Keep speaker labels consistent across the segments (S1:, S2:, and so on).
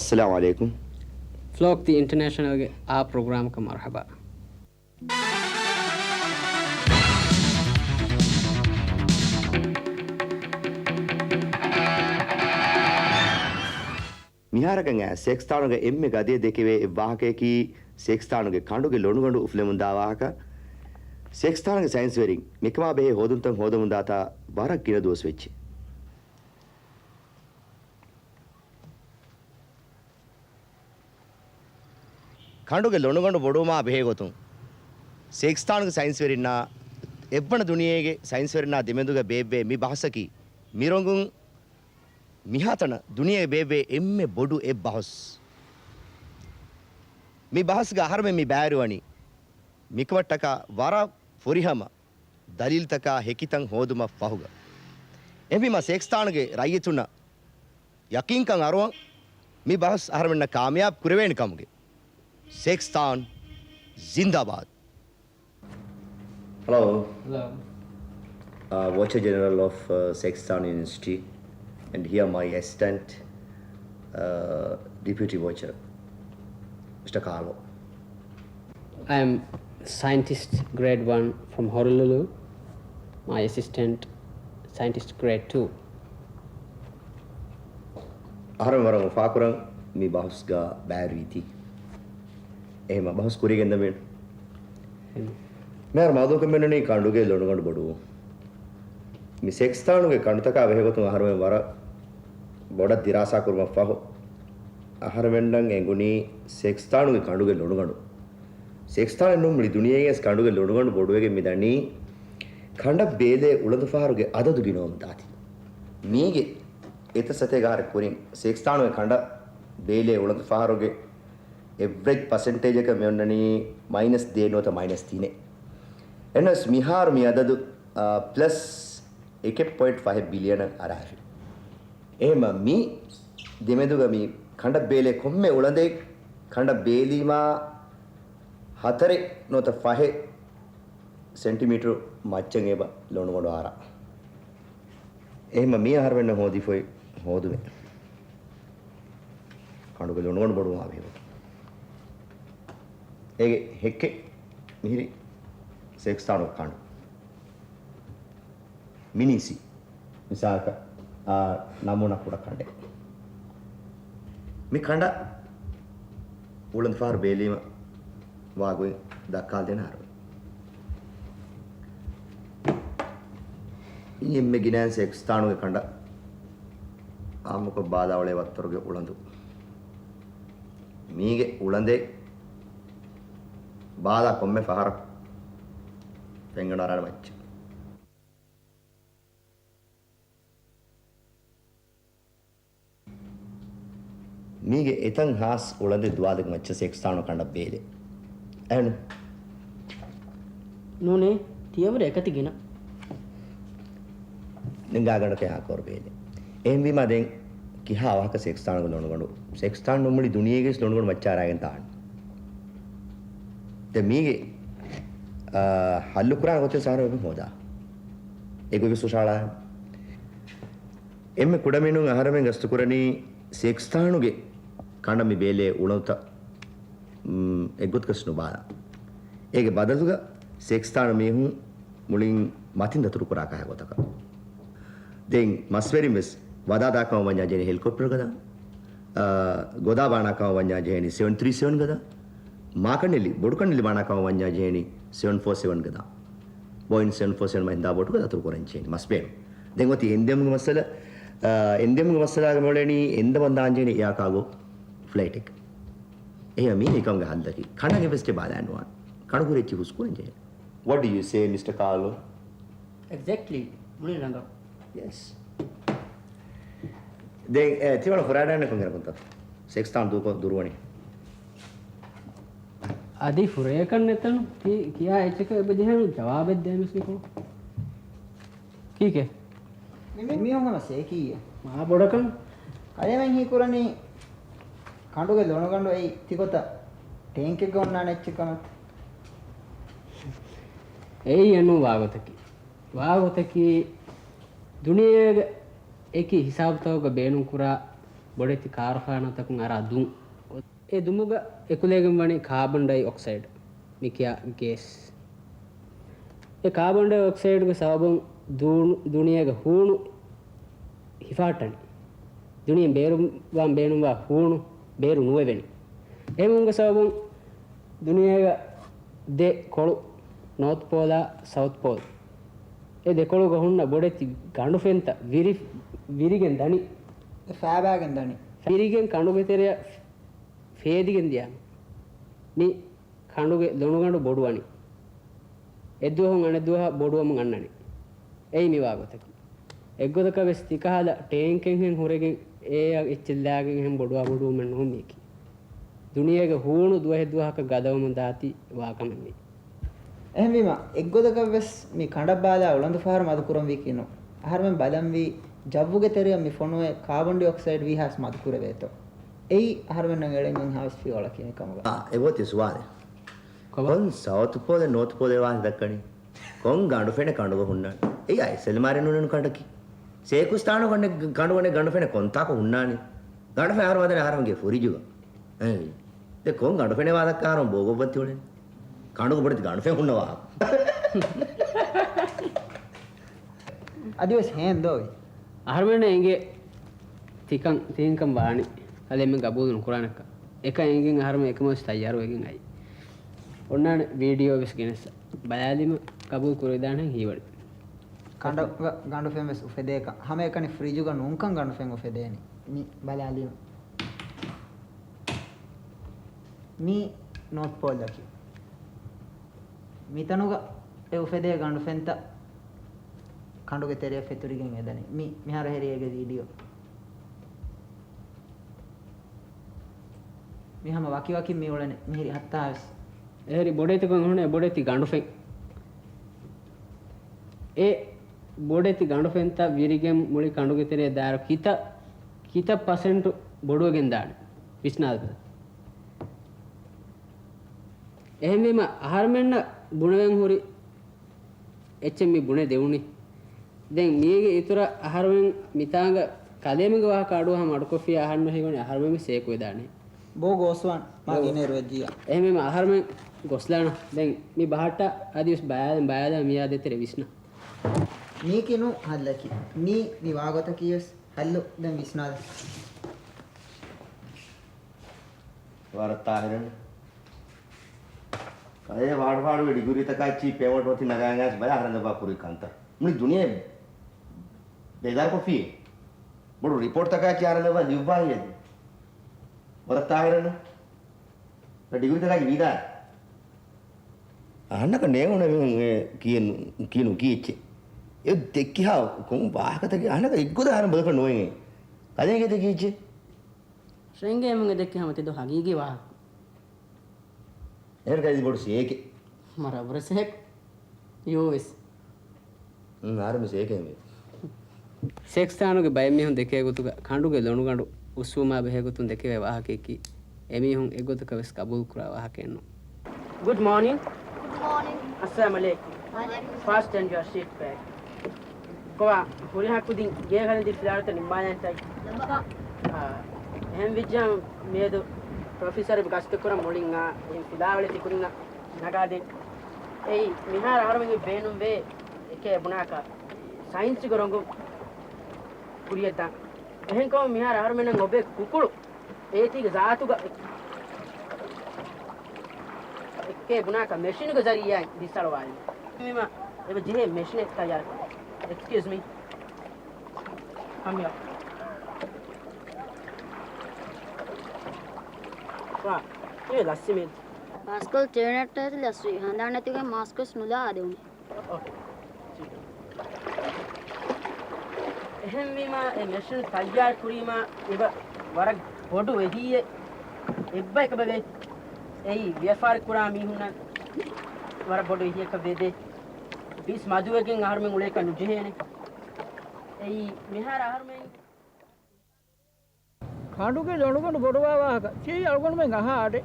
S1: السلام عليكم.
S2: فلوك دي انترناشونال بروجرام مرحبا.
S1: මිහාරකන් සෙක්ස්ථානුගේ එම්මේ ගදේ දෙකේ වාහකයේ සෙක්ස්ථානුගේ කඬුගේ ලොණුගඬු උෆ්ලෙමුන් දාවාහක සෙක්ස්ථානුගේ සයන්ස් වෙරින් මිකමා බෙහෙ හොදුන්තන් හොදමුන් දාතා වරක් කිර දෝස් වෙච්චි කඬුගේ ලොණුගඬු බොඩුමා බෙහෙ ගොතුන් සෙක්ස්ථානුගේ සයන්ස් වෙරින්නා එබ්බණ දුනියේගේ සයන්ස් වෙරින්නා දෙමෙදුගේ බේබ්බේ මි බහසකි මිරොඟුන් මිහතන දුනියේ බේබේ එම්මේ බොඩු එ බහස් මි බහස්ග අහරමෙ මි බෑරුවනි මිකවට්ටක වර ෆොරිහම දලිල් තක හෙකිතන් හෝදුම ෆහුග එම්බිම සෙක්ස්ථානගේ රයිතුන යකින්කන් අරුවන් මි බහස් අහරමෙන්න කාමයාබ් කුරවේනි කමුගේ සෙක්ස්ථාන් जिंदाबाद. Hello.
S2: Hello.
S1: Watcher General of Sexton University. And here my assistant, deputy watcher, Mr. Carlo.
S2: I am scientist grade 1 from Honolulu. My assistant, scientist grade 2.
S1: Aharam waram faakuram mi bahusga baariti. Ehma bahus kurigenda men. Mer madu kamenni kanduge lonugandu bodu. Mi sextanuge kandutaka vehegotun aharam wara බොඩක් දිරාසා කරුම ෆහෝ ආහාර වෙන්නම් එඟුනි සෙක්ස්ථානුගේ කඬුගේ ලොණුගඬු සෙක්ස්ථාන නුම්ලි දුනියේස් කඬුගේ ලොණුගඬු බොඩුවේගේ මිදණි කණ්ඩ බේලේ උලඳු ෆාරුගේ අදදු ගිනෝම් දාති මීගේ එත සතේ ගාර කුරින් සෙක්ස්ථානුගේ කණ්ඩ බේලේ උලඳු ෆාරුගේ average percentage එක මෙන්නනි minus දේනෝත minus 3 එනස් මිහාර මි අදදු plus 1.5 බිලියන අරහරි එහෙම මි දෙමෙදුග මි කණ්ඩ බේලේ කොම්මේ උලඳේ කණ්ඩ බේලීමා 4 නොත 5 සෙන්ටිමීටර් මච්චන් ඒබ ලොණුගොඩ ආරා එහෙම මි ආහාර වෙන්න හොදි ෆොයි හොදුනේ කණ්ඩුගේ ලොණුගොඩ බොඩු ආවේ ඒගේ හෙක්කේ මිහිරි සෙක්ස්තානෝ කණ්ඩු මිනිසි විසාක නමුණක් උඩ කණ්ඩේ මේ කණ්ඩ උලන් ෆාර් බේලීම වාගුවේ දක්කා දෙන හරව ඉන්නේ ගිනන් සෙක්ස් තානුගේ කණ්ඩ ආමුක බාදාවලේ වත්තරගේ උලඳු මීගේ උලඳේ බාදා කොම්මේ ෆාර පෙංගනරාර මච්ච මීගේ එතන් හාස් උලඳේ දුවාදක මච්ච සෙක්ස්ථාන කණ්ඩ බේලේ එහෙනම්
S3: නෝනේ තියවර එකතිගෙන
S1: නිගාගඩ කෑ කර බේලේ එහෙන් වීම දැන් කිහා වාහක සෙක්ස්ථාන ගොනගොඩු සෙක්ස්ථාන නොමුලි දුනියේගේ ලොණුගොඩ මච්චාරාගෙන් තාන්න දැන් මීගේ හල්ලු කුරා ගොතේ සාරව හොදා ඒකගේ සුශාලා එම්මේ කුඩමිනුන් ආහාරයෙන් ගස්තු කුරණී සෙක්ස්ථානුගේ කණ්ඩ මි බේලේ උලොත එගොත් කස්නු බාලා ඒගේ බදලුග සෙක්ස්ථාන මිහුන් මුලින් මතින් දතුරු කුරා කහ ගොතක දෙන් මස්වැරි මෙස් වදා දාකම වඤ්ඤා ජෙනි හෙලිකොප්ටර් ගදා ගොදා බානාකම වඤ්ඤා ජෙනි 737 ගදා මාකනෙලි බොඩු කනෙලි බානාකම වඤ්ඤා ජෙනි 747 ගදා බෝයින් 747 මහින්දා බොටු දතුරු කුරන් ජෙනි මස්බේන දෙන් ඔති එන්දෙම් මසල එන්දෙම් මසලාගේ මොලේනි එන්ද බන්දාංජේනි යාකාගෝ ෆ්ලයිට් එක එහෙම මේ එකම ගහන්නකි කණගේ වෙස්ටේ බාලන්නවා කණුකුරෙච්චි හුස්කුන් J what do you say Mr. Carlo
S3: exactly මුලින් ළඟ
S1: yes දැන් තිවල හොරාඩන්න කොංගර කොන්ත සෙක්ස්තාන් දුරවනේ
S2: आदि फुरे करने तन किया ऐसे के बजे हैं जवाब दे उसने को ठीक है
S4: මිමි හොම සේකී
S2: මහා බොඩකන්
S4: අයමෙන් හි කුරණි කඬුගේ ලොණ කඬු එයි තිකොත ටැංක් එක ගොන්නා නැච්චකමත්
S2: එයි යනු වාගතකි දුනියේ ඒකි හිසාබ් තවක බේනු කුරා බොඩෙති කාර්ඛානාතකුන් අර දුම් ඒ දුමුග එකුලේගෙන් වනි කාබන් ඩයි ඔක්සයිඩ් මිකියා ගෑස් ඒ කාබන් ඩයි ඔක්සයිඩ් ගේ සබන් දුනියගේ හූණු හිෆාටනි දුනියෙන් බේරුම් බේනුවා හූණු බේරු නුවෙවෙනි එමුංග සබන් දුනියගේ de කොළු north pole south pole ඒ දෙකොළු ගහුන්න බොඩෙති ගඬු ෆෙන්ත විරිගෙන් දනි
S4: ෆෑබෑගෙන් දනි
S2: විරිගෙන් කණුගෙතරිය ෆේදිගෙන් දියන් මේ කණුගේ දොණුගඬු බොඩුවනි එද්දුවහන් අනෙද්දුවහ බොඩුවම ගන්නනි එයි මිවාගතක එක්ගොදක වෙස් තිකහද ටේන්කෙන් හෙන් හොරගෙන් ඒ ඉච්චිල්ලාගෙන් හෙන් බොඩුවා බොඩුව මෙන්න නොමීකි දුනියගේ හූණු දුවහෙද්දුවහක ගදවම දාති වාකමෙමි
S4: එහෙම වීම එක්ගොදක වෙස් මේ කණ්ඩක් බාලා උලන්දු ෆාර මදු කුරම් වී කිනෝ අහරෙන් බලම් වී ජව්වුගේ තෙරිය මේ ෆොනුවේ කාබන් ඩයි ඔක්සයිඩ් වී හස් මදු කුර වේතෝ එයි අහරෙන් නම් එළෙන් මං හවස් ෆියෝලා කියන එකම
S1: එවොත් ඉස්වාද කොන් සවුත් පෝලේ නෝත් පෝලේ වාස් දක්කණි කොන් ගඬු ෆෙන කඬුව හුන්නන් එයි අයිසෙල් මාරෙන් උනන කඩකි සේකු ස්ථාන කොන්නේ කඬුවනේ ගඬු ෆෙන කොන්තාක හුන්නානි ගඬු ෆෙන ආරවදනේ ආරමගේ ෆොරිජුව එයි දෙ කොන් ගඬු ෆෙන වාදක්කාරම් බෝගොබ්බති උනේ කඬුව බඩති ගඬු ෆෙන හුන්නවා
S4: අදිවස් හේන්දෝයි
S2: අහරෙන් එංගේ තිකම් වාණි අලෙම ගබුදුන කුරානක එක එංගෙන් අහරම එකමස් තයාර වෙගෙන් අයි ඔන්නාන වීඩියෝ වෙස් ගෙනස බයාලිම කබූල් කුරේදානෙන් හීවඩ
S4: කණ්ඩ ගඬු ෆෙමස් උෆෙදේක හැම එකනි ෆ්‍රිජුග නුන්කන් ගඬු ෆෙන් උෆෙදේනි මි බලාලිම මි නොත් පෝල් දකි මිතනුග ඒ උෆෙදේ ගඬු ෆෙන්ත කණ්ඩුගේ තෙරිය ෆෙතුරිගෙන් එදනි මි මිහාර හෙරියගේ වීඩියෝ මිහම වකි මේ වලනේ මිහිරි හත්තාස්
S2: එහරි බොඩේති කොන් හොනේ බොඩේති ගඬු ෆෙන් ඒ බොඩේති ගඬු ෆෙන්ත විරිගෙන් මුලි කණ්ඩුගේ තෙරිය දාර කිත % බොඩුවගෙන් දාන විස්නාද එහෙමම ආහාරමෙන්න බුණවෙන් හොරි එච්චෙන් මේ බුණේ දෙවුනි දැන් මේගේ ඊතර ආහාරමෙන් මිතාංග කලෙමග වාහ කාඩුවහම අඩු කොෆි ආහන්න හේවනේ ආහාරමෙන් සේක වේදානේ
S4: බෝ ගෝස්වන් මාගේ නෙරවජියා
S2: එහෙමම ආහාරමෙන් ගොස්ලාන දැන් මේ බහට ආදිස් බයද මියා දෙතර විස්න
S4: මේ කිනු හල්ලකි මේ විවාගත කියස් හල්ලු දැන් විස්නාද
S1: වරතාහෙරන කය වාඩ වෙඩි ගුරිතකච්චි පේමට වති නගාංගස් බය හරඳ බකුරි කන්ත මුනි දුනියේ බෙදාර කොෆි බොඩු රිපෝට් තකච්චි හරඳ බ දිව්වායේ වරතාහෙරන ඩිගුරිතකච්චි විදා අහන්නක නේවුන කියනු කීච්චේ ඒ දෙක්කියා කොම් වාහකතගේ අහන්නක ඉක්ගොද හරම් බලක නොවේ කදේගෙද කීච්චේ
S3: ශ්‍රේංගේ මං දෙක්කම තෙද හගීගේ වා
S1: එරකයි බොඩු සේකේ
S3: මරවරසෙක් යෝස්
S1: ආරම සේකේ මේ
S2: සෙක්ස්ථානුගේ බය මිහුන් දෙකේ ගොතුක කණ්ඩුගේ ලොණු ගඬු උස්සුමා බෙහෙ ගොතුන් දෙකේ වාහකෙකි එමිහුන් එගොතක වෙස් කබූල් කුරා වාහකෙන්නු
S3: good morning
S5: Good morning.
S3: assalamu alaikum
S5: Walaikum
S3: fast and your seat back kowa hori hakudin ge galan di filarata nimbayan tai
S5: salam.
S3: hem vijam medo professor gaste kora molinga em filawale tikunna nagaden ei mihar harmengi beenum ve eke bunaka science gorongo kuriyada ehen ko mihar harmenen obe kukulu eti ge zaatuga के बुना का machine के जरिए दिसड़ वाली में ये जे machine तैयार excuse me हम या वाह ये लस्सी में
S5: Maskul teenet ඇති ලැස්වි හඳා නැතිගේ මාස්කස් නුලා ආදෙවුනේ.
S3: එහෙම වීම ඒ මැෂින් තයාර කිරීම ඉබ වරක් පොඩු වෙහියේ එබ්බ එක බගේ එයි ව්‍යාපාර කුරා මිහුන වර පොඩු වෙහියක බෙදේ පිස් මදුවකින් ආහාරෙන් උලේ කනු ජෙහෙනේ එයි මිහාර ආහාරෙන්
S6: කණ්ඩුගේ ලොණුගොඩ බොඩවා වාහක චී අල්ගොණ මෙන් අහාඩේ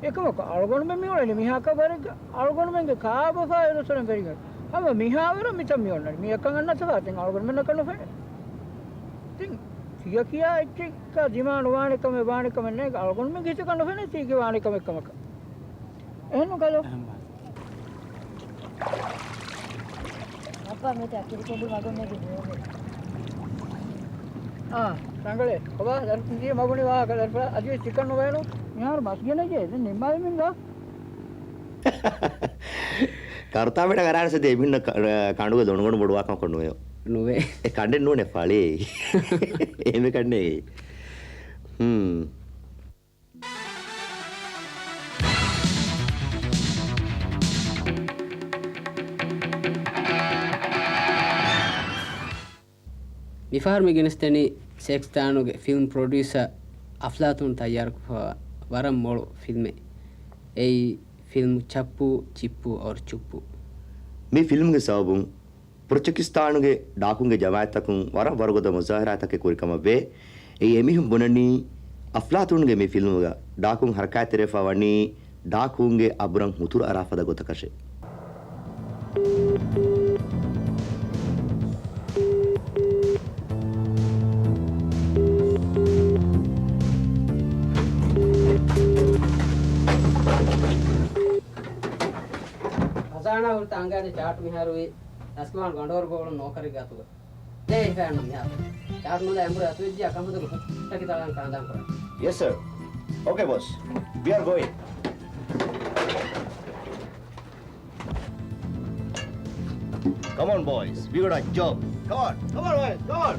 S6: එකමක අල්ගොණ මෙන් මියෝනේ මිහාක බරක අල්ගොණ මෙන් කාබෆා එරසන කරිග හම මිහාවර මිතම් මියෝනේ මියක ගන්න සවාතෙන් අල්ගොණ මෙන් කන්න ෆෙ තින් කියා එච්චක දිමාන වාණිකම වාණිකම නේ අලගොන් මේ කිසි කන්න වෙන්නේ තීගේ වාණිකම එකමක එහෙම කළෝ
S7: අප්පා මෙතන කිරි පොඩි වගොන්නේ කිව්වේ
S6: සංගලේ ඔබ දර්ශනීය මගුනේ වා කරලා අද චිකන් නොවේනු යාර බස් ගෙන ජේ නිම්මාල මින්දා
S1: කර්තාවට කරානස දෙමින්න කණුව දොනගොඩ බොඩුවාකම කොන්නුවේ
S2: නොවේ
S1: ඒ කණ්ඩෙන් නෝනේ ඵලේ එහෙම කන්නේ
S2: මිෆාර් මිගෙනස්තනි සෙක්ස්තානුගේ ෆිල්ම් ප්‍රොඩ්ಯೂಸರ್ ಅಫ್ಲಾತೂನ್ ತಯಾರು ವರಂ ಮೊಳು ಫಿಲ್ಮೆ ಏಯ್ ಫಿಲ್ಮ್ ಚಪ್ಪು ಚಿಪ್ಪು और ಚುಪ್ಪು
S1: මේ ෆිල්ම් ගේ සවබුන් ಪುರ್ಚಕಿಸ್ತಾನುಗೆ ಡಾಕುಂಗೆ ಜಮಾಯತಕುಂ ವರ ವರ್ಗದ ಮುಜಾಹರಾತಕ್ಕೆ ಕುರಿಕಮ ವೆ ಈ ಎಮಿಹುಂ ಬುನನಿ ಅಫ್ಲಾತೂನ್ಗೆ ಮೇ ಫಿಲ್ಮ್ ಗ ಡಾಕುಂ ಹರಕಾತಿರೆ ಫವನಿ ಡಾಕುಂಗೆ ಅಬ್ರಂ ಮುತುರ್ ಅರಾಫದ ಗೊತಕಶೆ
S2: ಹಸಾಣ ಉರ್ತ ಅಂಗಾದೆ ಚಾಟ್ ಮಿಹಾರುವಿ ನಸ್ಕವಾನ್ ಗಂಡೋರ್ ಗೋಳು ನೌಕರಿ ಗಾತುಗ ಜೈ ಫ್ಯಾನ್ ಮಿಹಾರ್ ಚಾಟ್ ನುದ ಎಂಬ್ರ ಅತುಜ್ಜಿ ಅಕಮದುಲು ಟಕಿ ತಳಂ ಕಾಂದಾಂ ಕೊರ
S1: yes sir okay boss we are going come on boys we got a job come on boys come on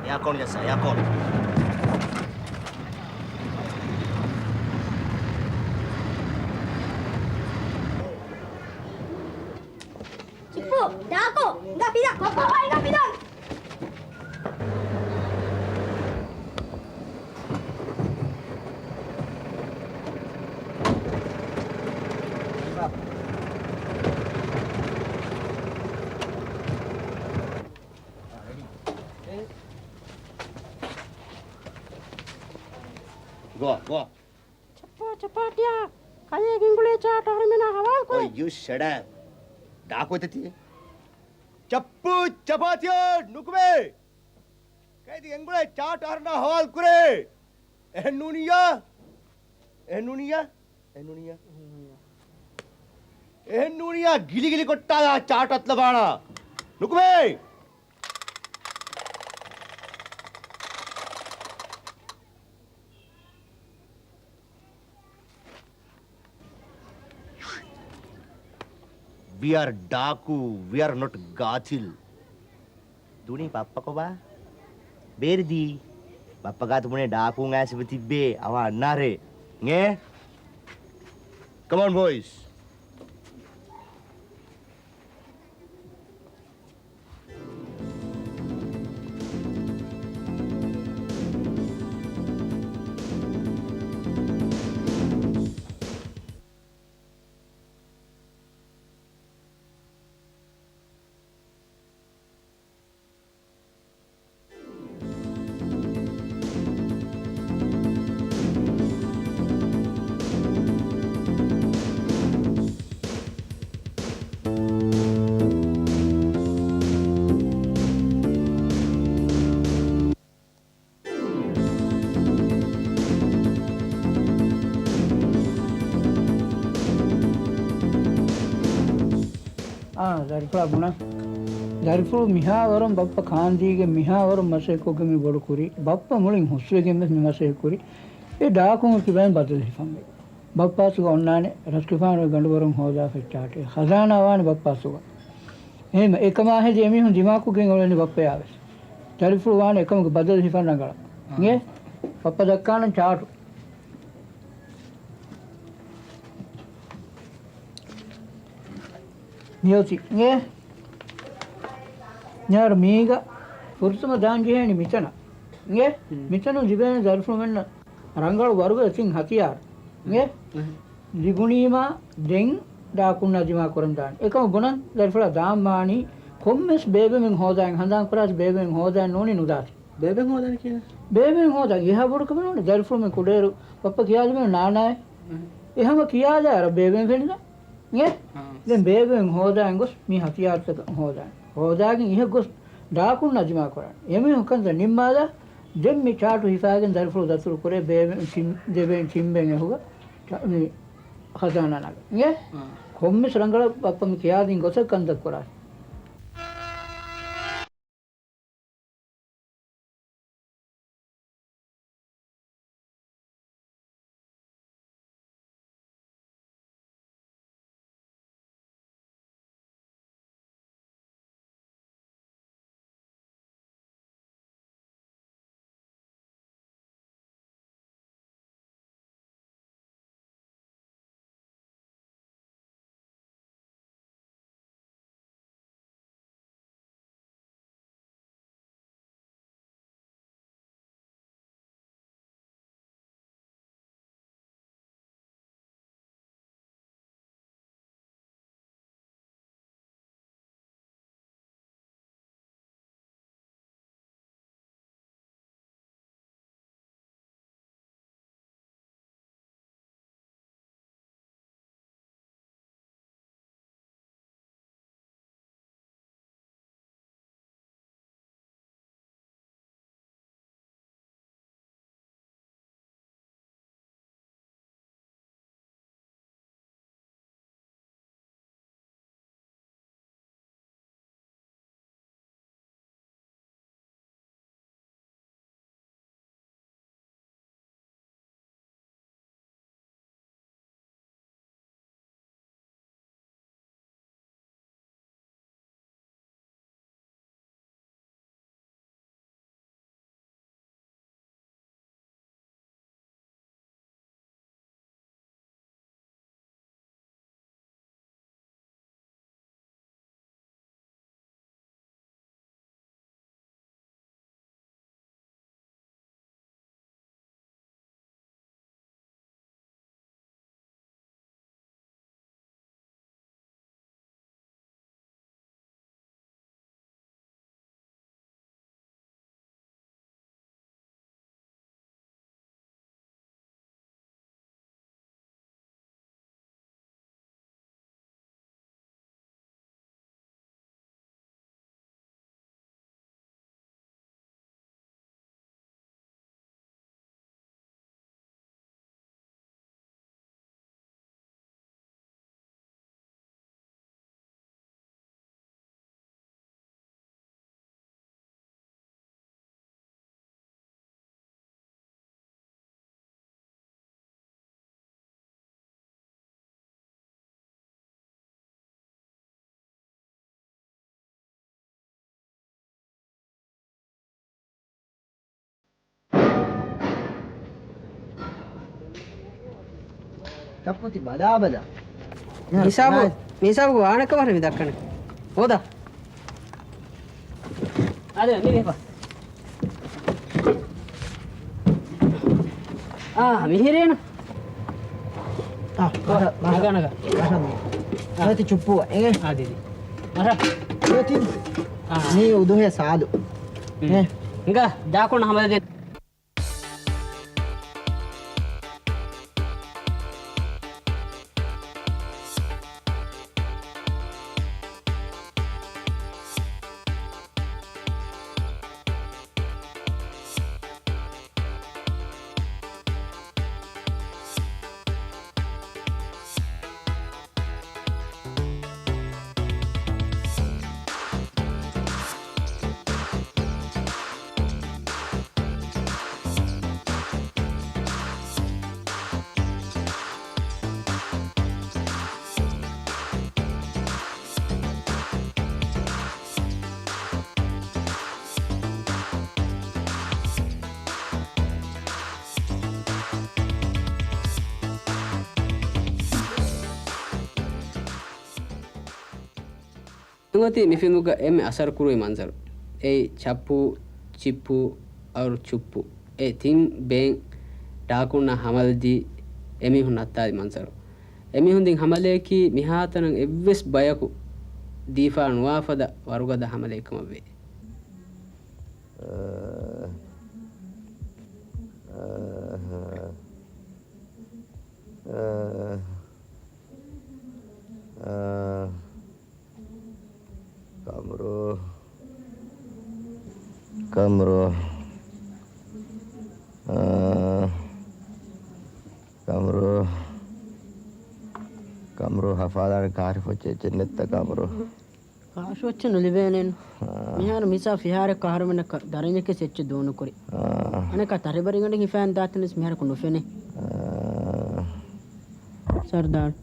S1: Yakon jasa, yakon.
S7: Cipu, dako, enggak pindah, bapak enggak pindah. Go.
S3: cepat ya. Kayak ginggule cat orang mana hawal ko.
S1: Oh, you shut up. Dako tati. Chappu chapatiya nukme. Kaidi engule chat arna hawal kure. Ehnunia. Gili kotta chat atla bana. Nukme. We are Daku. We are not Gatil. Duni papa ko ba? Berdi. Papa ka tumune Daku nga seperti be. Awa nare. Nge? Come on boys.
S6: zarifla buna zariflu mihavaram bappa khandige mihavaram masekoge mi bodu kuri bappa mulin huswege me masekuri e daakun kiben badal hifange bappa suga onnane raskifano ganduwarum hoda fechate khazana wane bappa suga එහෙම එකම ආහේ ජෙමිහුන් දිමාකුගෙන් ඔලන්නේ බප්පේ ආවෙස් zariflu wane එකම badal hifanna gala nge bappa dakkanan chaatu නියෝති නේ ඥාර මේක පුරුෂම දාන් ජීහෙනි මිතන නේ මිතන ජීවෙන දර්ශන වෙන්න රංගල වර්ග සිං හතියාර නේ ලිගුණීමා දෙන් ඩාකුන් අදිමා කරන් දාන එකම බොනන් දර්ශලා දාම්මානි කොම්මස් බේබෙන් හොදාන් හඳාන් කරාස් බේබෙන් හොදාන් නෝනි නුදාස්
S2: බේබෙන් හොදන කියන
S6: බේබෙන් හොදාන් එහා බොරු කමනෝනේ දර්ශන කුඩේරු පප්ප කියාද මේ නානාය එහෙම කියාද අර බේබෙන් වෙන්න නේ දැන් බේබෙන් හොදාන් ගොස් මේ හතියාර්ථ හොදාන් හොදාගෙන ඉහ ගොස් ඩාකුන් අදිමා කරන් එමෙ හොකන්ද නිම්මාදා දෙම් මේ චාටු හිසාගෙන දර්ශන දතුරු කරේ බේබෙන් දෙබෙන් කිම්බෙන් එහුග මේ හදානනග නේ කොම්මස් රංගල පප්පම කියාදින් ගොස කන්දක් කරා
S4: තප්පුති බදා බදා
S2: මිසාබු වානක වර විදක්කන හොදා අද නිරේපා මිහිරේන මගනක
S4: නැති චුප්පුව එගේ
S2: ආදීදී මර
S4: ඒති මේ උදුහේ සාදු නේ
S2: ఇంకా దాకుండా హమదే Tungoti mi filmuga emme asar kurui manzar. Ei chappu, chippu, aur chuppu. Ei tin ben dakunna hamaldi emi hun attadi manzar. Emi hundin hamaleki mihatanan evves bayaku difa nuwafada warugada hamalekama ve.
S1: Kamro hafadar kari foche cennetta kamro.
S3: Kaashu వచ్చి నులివేనేను మిహారు MISA ఫిహారే కాహరమన దరంజకే సెచ్చు దోను కొరి అనక తరెబరింగండి హిఫాన్ దాతనిస్ మిహారు కునుఫెనే Sardar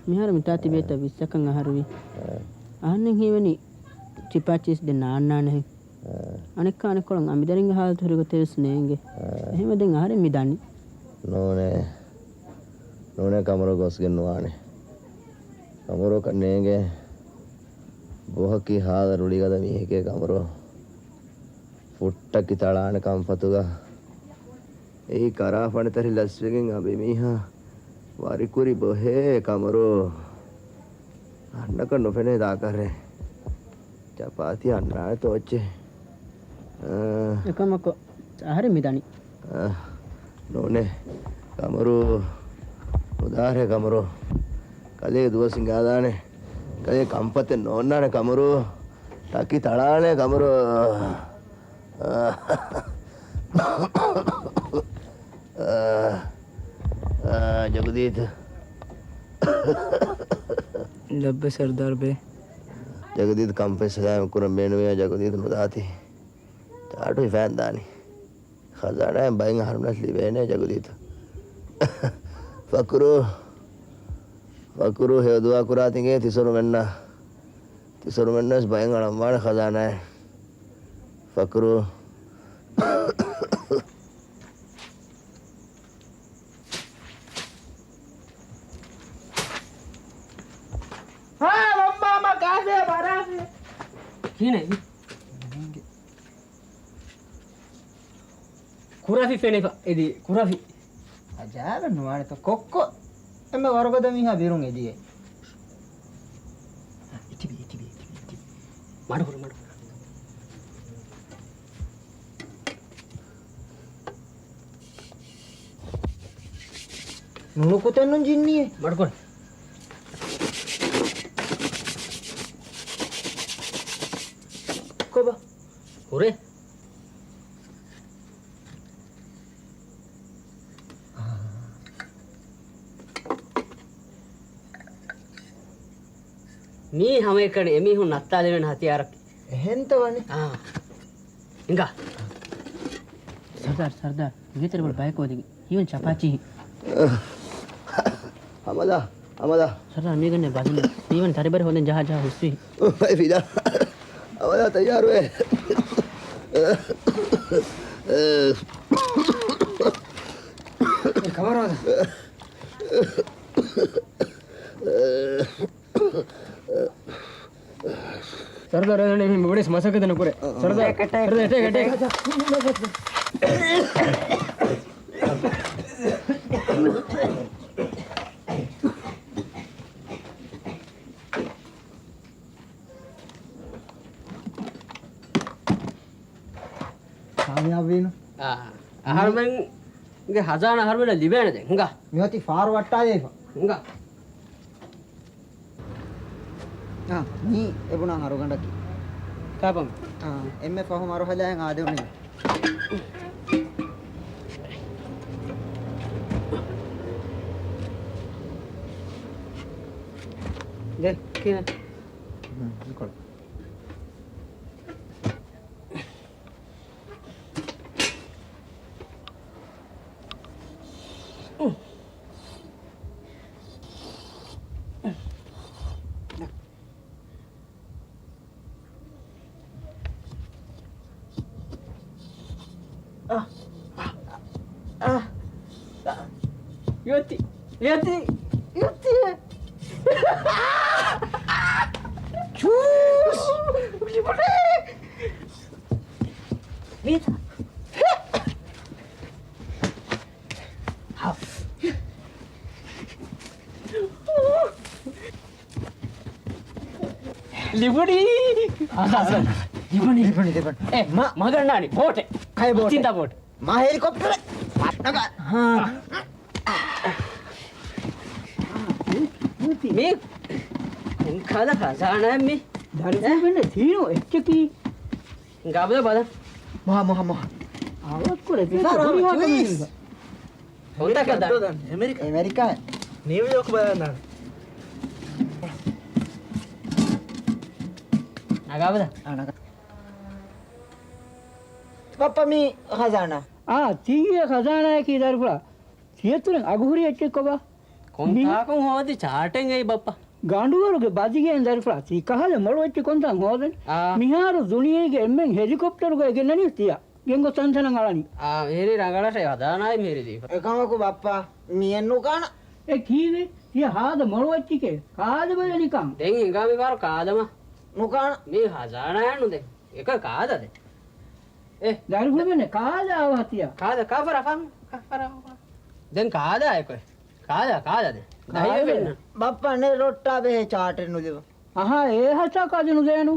S3: మిహారు మితాతి Betha విసకం అహరువి అహన్నిන් హీవని చిపాచిస్ the నాన్నానే අනෙක් අනෙකොලන් අමිදරින්ග හාල්ත හරිග තෙස් නේංගේ එහෙම දැන් අහරින් මිදන්නේ
S1: නෝනේ කමරෝ ගොස් ගෙන්නවානේ කමරෝ කන්නේගේ බොහකි හාද රුලිගද මේකේ කමරෝ ෆුට්ටකි තලාන කම්පතුග ඒ කරා පණතරි ලස්වෙගෙන් අබේ මීහා වරිකුරි බොහේ කමරෝ අන්නක නොෆෙනේ දාකරේ චපාති අන්නාය තෝච්චේ
S3: එකමක අහරින් මිදන්නේ
S1: නෝනේ කමරෝ උදාහරේ කමරෝ කලේ දුවසිංගාදානේ කලේ කම්පතේ නෝන්නානේ කමරෝ ටකි තලානේ කමරෝ जगदीत
S3: लब्बे सरदार बे
S1: जगदीत कंपे सलाम कुरम मेनवे जगदीत नुदाती चाटो फैन दानी खजाना बाइंग हारमनस लिवेने जगदीत फकरू हे दुआ कुरातिंगे तिसरो मेन्नस बाइंग अड़म्बाण खजाना है Fakru
S2: Kurafi fene edi kurafi
S4: ajara nuwane to kokko emme wargoda miha birun ediye itibi
S2: madu
S4: nunu kutennun jinniye
S2: madu kor
S3: koba
S2: ure मी हमें कण एमी हूं नत्ता देवन हथियार
S4: එහෙන්තවනේ
S2: इंगा
S3: सरदार ගෙතර වල බයක වදින් ඊවන් චපාචි
S1: amada
S3: सरदार මේ ගන්නේ බදින්න ඊවන් තරබර හොඳෙන් ජහ හුස්සි
S1: भाई फिदा amada तैयार हुए
S2: खबर होता सरदार ने भी बड़े समस्या के दिन करे सरदार अटैक
S4: කාමයාව වෙන
S2: අහර්මෙන් ගේ හදාන අහර්මෙන් ලිබේන දැන් හුඟා
S4: මෙහති ෆාර් වට්ටායේ
S2: හුඟා
S4: ನೀ ಎಬುಣ ಹರುಗಂಡಕಿ
S2: ಕಾಪಂ
S4: ಎಮ್ಮೆ ಫಹು ಮರು ಹಲಾಯಂ ಆದೆವನಿ
S2: ದೆ ಕಿನ
S4: ಕೊಡು
S2: Yoti
S4: චූස්
S3: ලිබඩි
S4: ලිබනි
S3: මගන්නානි බෝට
S4: කය බෝට
S3: චින්තා බෝට
S4: මා හෙලිකොප්ටර පට්ටක
S3: මේ කද කසානෑ මේ
S6: දරිපුවෙන්න තියෙනවා එච්චකී
S3: ගාබද බල
S4: මොහ
S6: ආවත් කොරේ
S3: හොඳ කද
S4: ඇමරිකා
S3: නිව්යෝක් බලන්න නගාවද
S4: අනක පප්පා මේ හසානා
S6: තීය කසානායකී දරිපුලා සියතුරෙන් අගුහුරි එච්චෙක්කොබා
S3: කොන්තාකම් හෝද චාටෙන් ඇයි බප්පා
S6: ගාඩුවරුගේ බදිගෙන් දරිපුලා සීකහල මොළොච්චි කොන්තන් හෝදෙන් මිහාරු දුනියේගේ එම්මෙන් හෙලිකොප්ටරුගේ ගෙන්නනිය තියා ගෙන්ගො සංසනන් අලනි
S3: මේරි රඟලට යදානයි මේරිදී
S4: එකමකු බප්පා මියන්නු කාන
S6: ඒ කීවේ තිය හාද මොළොච්චිකේ කාද බල නිකම්
S3: දැන් එංගාමි පාර කාදම
S4: නොකාන
S3: මේ හසානයන්නු දෙ එක කාදද
S6: දරිපුවෙන්න කාද ආවහතියා
S3: කාද කපර දැන් කාදායකොයි කාදද දහිය වෙන්න
S4: බප්පනේ රොට්ටා බෙහෙ චාටර් නුදෙව
S6: ඒ හසා කාදනු දෑනු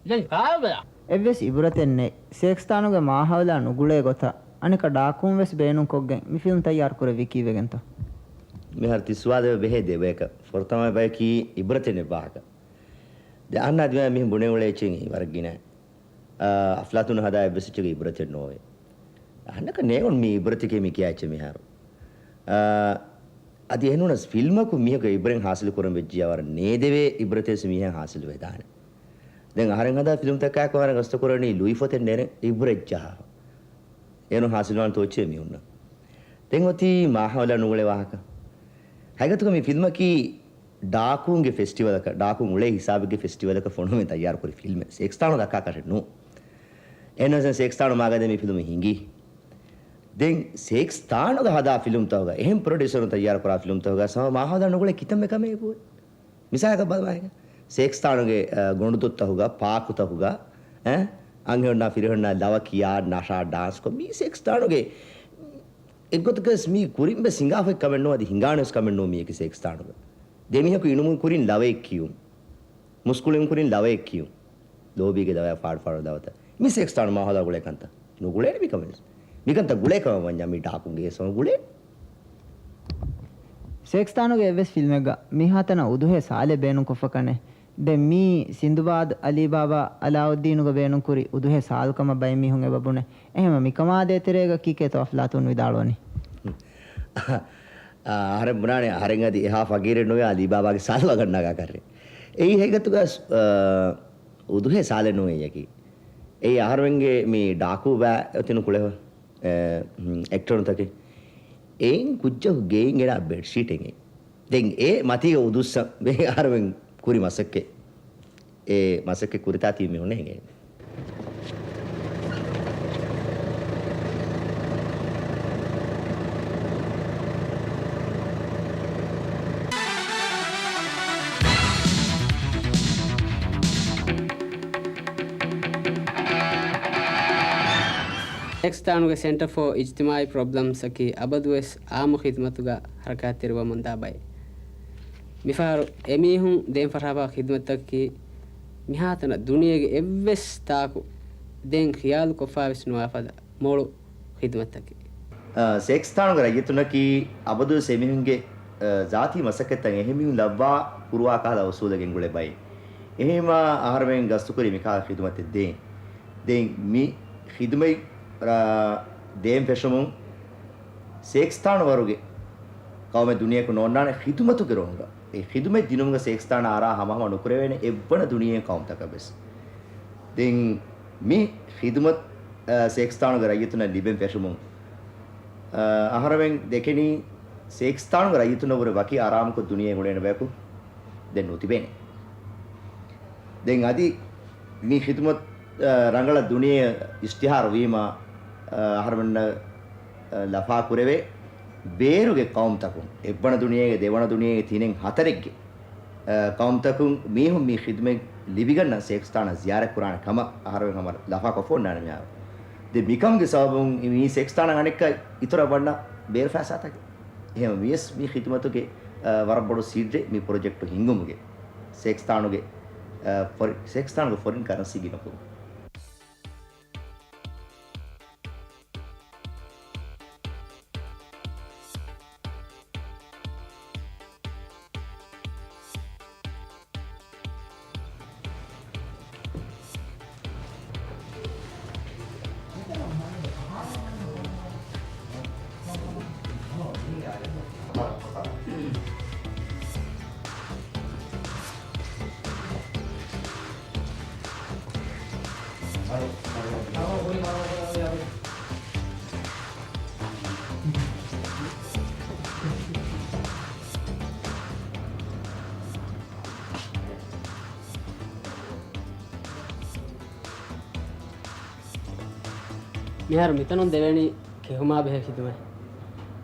S3: දැන් කාබද
S4: එවෙස් ඉබුරතෙන්නේ සේක්ස්ථානුගේ මාහවලා නුගුලේ ගොත අනික ඩාකුම් වෙස් බේනුම් කොග්ගෙන් මි ෆිල්ම් තයාර කර විකීවෙගෙන්ත
S1: මෙහර තිස්වාද බෙහෙ දෙවේක ෆොර්තමයි බයිකි ඉබරතෙනේ බාක ද අන්න අද මෙහි බුනේ වල එචින් වර්ගින අෆ්ලාතුන් හදා එබසිචගේ ඉබරතෙන් නොවේ අන්නක නේගොන් මේ ඉබරතිකේ මි කියයිච මෙහර අද එනුනස් ෆිල්මකු මියක ඉබරෙන් හාසිල කරන් වෙජ්ජියවර නේදෙවේ ඉබරතේස මියන් හාසිල වේදාන දැන් අහරෙන් හදා ෆිල්ම් තකයක් වර ගස්ත කරණි ලුයි ෆොතෙන් නේ ඉබරෙච්චා එනු හාසිලවන් තෝච්චේ මියුන්න දැන් ඔති මාහවල නුගලේ වාහක හැගතුක මේ ෆිල්ම කි ඩාකුන්ගේ ෆෙස්ටිවල් එක ඩාකුන් උලේ හිසාබගේ ෆෙස්ටිවල් එක ෆොනෝ මේ තයාර කරි ෆිල්ම් සෙක්ස්තානෝ දක්කා කරනු එනස සෙක්ස්තානෝ මාගද මේ ෆිල්ම් හිඟි දැන් සෙක්ස්තානෝ හදා ෆිල්ම් තවග එහෙම් ප්‍රොඩියුසර් තයාර කරා ෆිල්ම් තවග සම මාහවල නුගලේ කිතම එකමේ පොයි මිසයක බලවායක සෙක්ස්තානෝගේ ගොණුතුත් තහුගා පාකු තහුගා අංගෙන්නා ෆිරහන්නා ලව කියා නෂා ඩාන්ස් කො මේ සෙක්ස්තානෝගේ එක්ගොතකස් මේ කුරින්බ සිංගාෆෙක් කමෙන්නෝ අද හිඟානස් කමෙන්නෝ මේක සෙක්ස්තානෝගේ දෙමිහකු ඉනුමුන් කුරින් ලවෙක් කියුම් මුස්කුලෙන් කුරින් ලවෙක් කියුම් ලෝබීගේ දවය ෆාඩ දවත මේ සෙක්ස්තාන මාහදා ගුලේ කන්ත නුගුලේ මිකමස් මිකන්ත ගුලේ කම වඤ්ඤා මේ ඩාකුන්ගේ සම ගුලේ
S4: සෙක්ස්ථානුගේ එවෙස් ෆිල්ම් එක මිහතන උදුහේ සාලේ බේනුම් කොෆකනේ දැන් මේ සින්දුබාද් අලිබාබා අලාඋද්දීනුගේ බේනුම් කුරි උදුහේ සාල්කම බයි මිහුන් එබබුනේ එහෙම මිකමාදේ තෙරේග කීකේ තෝ අෆ්ලාතුන් විදාලවනි
S1: ආහාර මුනානේ ආහාරෙන් අදී එහා ෆගීරේ නොවේ අලිබාබාගේ සාල්ව ගන්නගා කරේ එයි හේගතුග උදුහේ සාලේ නොවේ යකි එයි ආහාරෙන්ගේ මේ ඩාකු බෑ එතන කුලේ ඇක්ටර් තකේ එයින් කුජ්ජ ගේයින් එලා බෙඩ් ෂීට් එකේ දැන් ඒ මතිය උදුස්ස මේ ආහාරෙන් කුරි මසක්කේ ඒ මසක්කේ කුරිතා තීමි උනේ නේ
S2: ಪಾಕಿಸ್ತಾನ್ಗೆ ಸೆಂಟರ್ ಫಾರ್ ಇಜ್ತಿಮಾಯಿ ಪ್ರಾಬ್ಲಮ್ಸ್ ಅಕಿ ಅಬದುವೆಸ್ ಆಮು ಖಿದ್ಮತುಗ ಹರಕಾತ್ ತಿರುವ ಮುಂದಾಬೈ ಮಿಫಾರು ಎಮೀಹುಂ ದೇನ್ ಫರಾಬಾ ಖಿದ್ಮತಕ್ಕಿ ಮಿಹಾತನ ದುನಿಯೆಗೆ ಎವ್ವೆಸ್ ತಾಕು ದೇನ್ ಖಿಯಾಲ್ ಕೊಫಾವಿಸ್ ನುವಾಫದ ಮೋಳು ಖಿದ್ಮತಕ್ಕಿ
S1: සෙක්ස්ථානක රජතුනකි අබදු සෙමිහුන්ගේ ජාති මසකතන් එහෙමිහුන් ලබ්වා පුරවාකාල අවසූලගෙන් ගුලේ බයි එහෙම ආහාරයෙන් ගස්තු කරි මිකා ඛිදමත් දෙන් මි ඛිදමයි දේම් පෙෂමුන් සෙක්ස්ථාන වරුගේ කවම දුනියක නොන්නාන ඛිදමතු කරොංගා ඒ ඛිදමයි දිනුමග සෙක්ස්ථාන ආරා හමම නුකර වෙන එවන දුනියෙන් කවම් තකබස් දෙන් මි ඛිදමත් සෙක්ස්ථානක රජතුන ලිබෙන් පෙෂමුන් ආහාරයෙන් දෙකෙනි සෙක්ස්ථානක රජතුනවර වකි ආරාමක දුනියේ ගුණේන බෑකු දැන් නොතිබෙන්නේ දැන් අදි මේ ඛිදමත් රංගල දුනියේ ඉස්තිහාර වීම ආහාරවන්න ලෆා කුරවේ බේරුගේ කවුම් තකුන් එබ්බන දුනියේ දෙවන දුනියේ තිනෙන් හතරෙක්ගේ قومتكم ميهم مي خدمة لبيجنا سيكستانا زيارة قرآن كما أهرب كما لفا كفون نانا مياه de mikam ge sabun mi sextana hanikka itora banna beer fasata ge ehema mies mi khidmatu ge warabbodu sidre mi project hingum ge sextanu ge for sextanu ge foreign currency ge napu
S2: මිහාර මිතනොන් දෙවැනි කෙහුමා බෙහෙ හිතුමයි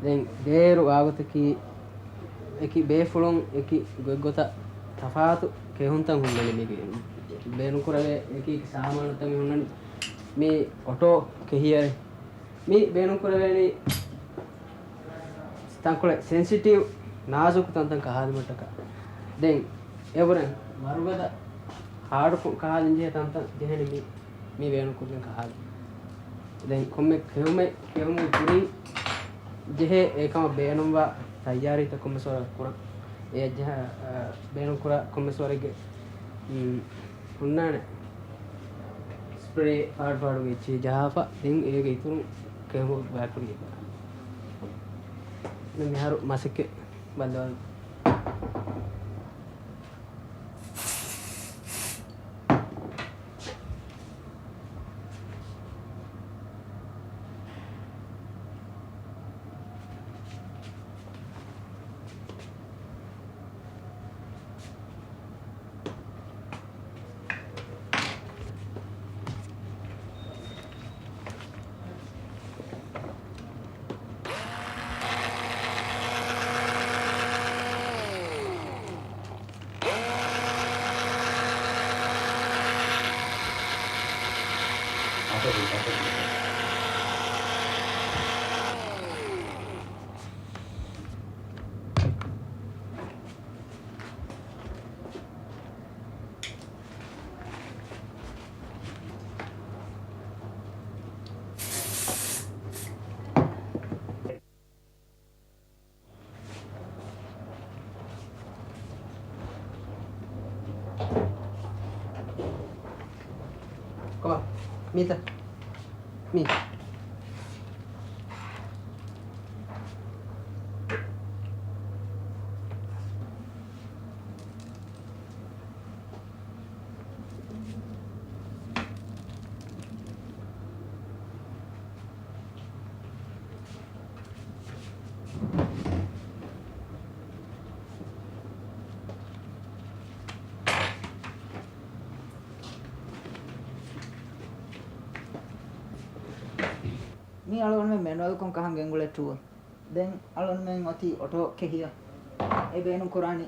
S2: දැන් දේරු ආගතකි එකි බේෆුලොන් එකි ගොග්ගොත තෆාතු කෙහුන්තන් හුන්නලි මේක බේනු කරවේ එකි සාමානතම හුන්නන් මේ auto කෙහියර මේ බේනු කරවේනි තංකොල sensitive නාසුක තන්තන් කහාදමටක දැන් එවරන් මරුගද හාඩු කහාදින් J තන්තන් ජෙහෙනි මේ බේනු කරන කහාද දැන් කොම්මෙ කෙහුමු පුරි ජෙහෙ ඒකම බේනුම්වා තයාරිත කොම්මසොර කුර ඒ ජහ බේනු කුර කොම්මසොරගේ උන්නානේ ස්ප්‍රේ පාඩු වෙච්චි ජහපා දැන් ඒක ඉතුරු කෙහුමු බෑකුරි දැන් මෙහර මාසෙක බල්ලවල් Come on, Mita. Me.
S4: mi alon men manual kon kahan gengule tu den alon men oti auto kehiya e benu qurani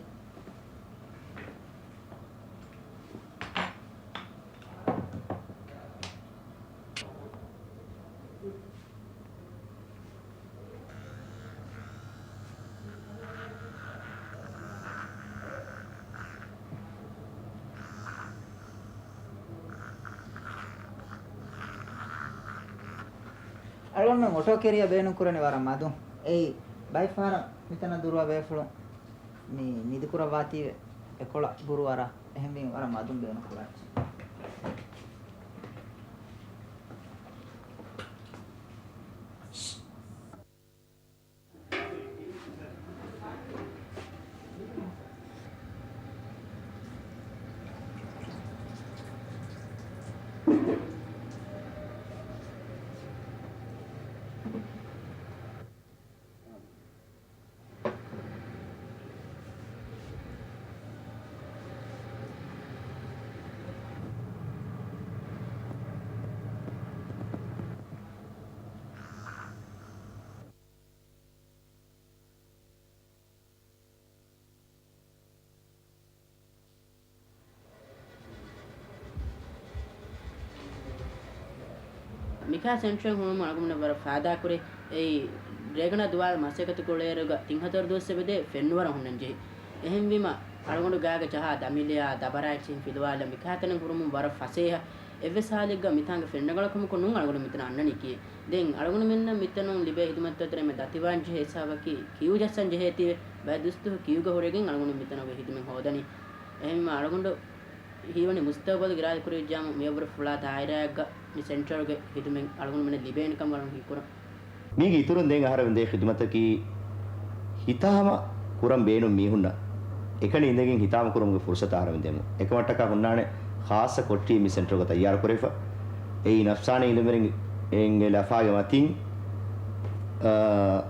S4: alon men auto keriya benu kurani waram madu ei by far mitana durwa befulu ni nidukura wati ekola buru wara ehme waram madum benu kurach
S3: මිකා central හොම අලගොමන වර ෆාදා කුරේ ඒ රේගන දුවාල මසකතු කොලේරුග තින්හතර දුස්සෙබෙදේ ෆෙන්නුවර හොන්නන්ජේ එහෙන් විම අලගොඬු ගාග ජහ දමිලියා දබරායිචින් ෆිදවාල මිකාතන කුරුමුන් වර ෆසේහ එවසාලිග්ග මිතාංග ෆෙන්නගලකම කොනුන් අලගොඬු මිතන අන්නනි කියේ දෙන් අලගොඬු මෙන්න මිතනුන් ලිබේ හිදමත් අතර මේ දතිවාන් ජේ සාවකි කියු ජස්සන් ජේති බය දුස්තු කියුග හොරගෙන් අලගොඬු මිතනගේ හිදමෙන් හොදනි එහෙන් අලගොඬු hීවනි මුස්තබල් ගිරාද කුරේ ජාම මෙවර ෆුලා දායරයග්ග මි සෙන්ටර්ගේ හිදමෙන් අලගොඬු මෙන්න ලිබේන කම වරන් හිකුර
S1: මීගේ ඉතුරුන් දෙන් අහරෙන් දේ khidmataki හිතාම කුරම් බේනු මීහුන්න එකනේ ඉඳගෙන හිතාම කුරම්ගේ ෆුර්සත ආරෙන් දෙමු එකවට්ටක හුන්නානේ ખાસ කොට්ටි මි සෙන්ටර්ක තයාර කරේෆ ඒ නෆ්සානේ ඉඳමරින් එංගේ ලෆාගේ මතින්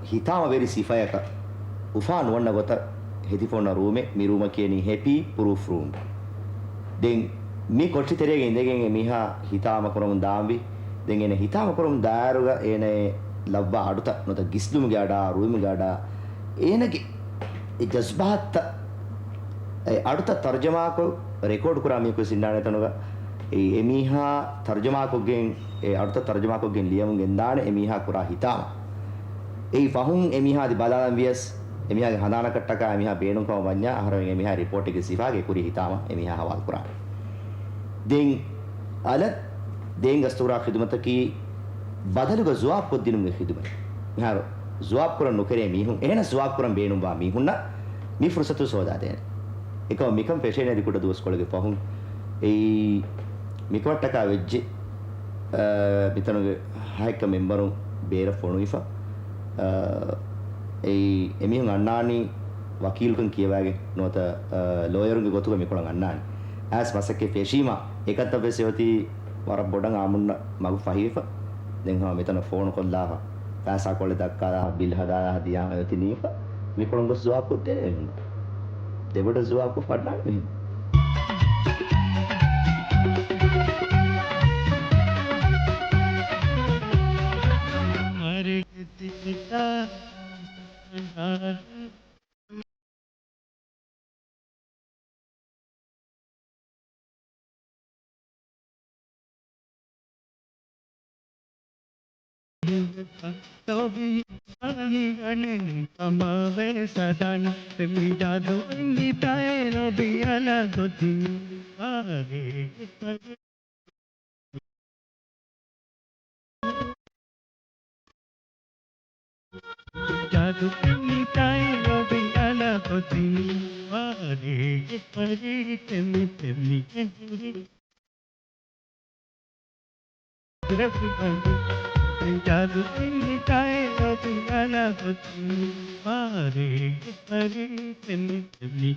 S1: හිතාම වෙරි සිෆයක උෆාන් වන්න ගොත හෙදිෆෝන රූමේ මි රූම කියනි හැපි ප්‍රූෆ් රූම් දෙන් මි කොට්ටි තෙරේගේ ඉඳගෙන මිහා හිතාම කුරම් දාම්වි දෙන් එනේ හිතාම කුරම් දාරුග එනේ ලබ්බ අඩුත නොත ගිස්ලුම ගාඩා රූම ගාඩා ඒනගේ ඒ ජස්බාත් ඒ අඩුත තර්ජමාකෝ රෙකෝඩ් කරාමිය කුසින්නානේ තනග ඒ එමිහා තර්ජමාකෝගෙන් ඒ අඩුත තර්ජමාකෝගෙන් ලියමුගෙන් දාන එමිහා කුරා හිතාම ඒ ෆහුන් එමිහා දි බලාලම් වියස් එමිහාගේ හදාන කට්ටක එමිහා බේනුම් කම වඤ්ඤා අහරෙන් එමිහා රිපෝට් එකේ සිෆාගේ කුරි හිතාම එමිහා හවල් කුරා දෙන් අල දෙන් ගස්තුරා ඛිදමතකි බදලුග ජවාබ් කොද්දිනුගේ හිදුමයි මෙහාර ජවාබ් කරන නොකරේ මීහුන් එහෙන ජවාබ් කරන් බේනුම් බා මීහුන්න මී ෆුර්සතු සෝදා දෙන එකව මිකම් පේෂේනේ දිකුඩ දුස් කොලගේ පහුන් ඒ මිකවට්ටක වෙජ්ජි බිතනුගේ හයික මෙම්බරුන් බේර ෆොනුයිෆා ඒ එමිහුන් අන්නානි වකීල්කන් කියවාගේ නොත ලෝයරුන්ගේ ගොතුක මිකොලන් අන්නානි ඇස් මසකේ පේෂීමා එකත් අපේසෙවති වර බොඩන් ආමුන්න මගු ෆහීෆා දෙන් හා මෙතන ෆෝන් කොල්ලා पैसा कोले दक्का बिल हदाया दिया तिनी मी कोंगो जवाब को दे देबड़ जवाब को फटना नहीं हमारे दिलता तो भी अने तमावे सदान मीठा दो मीठाए रबी अलग थी आगे जादू मीठाए रबी अलग थी आगे परी तेमी तेमी जादू मिटाए अभियाना मारे परी तेमी तेमी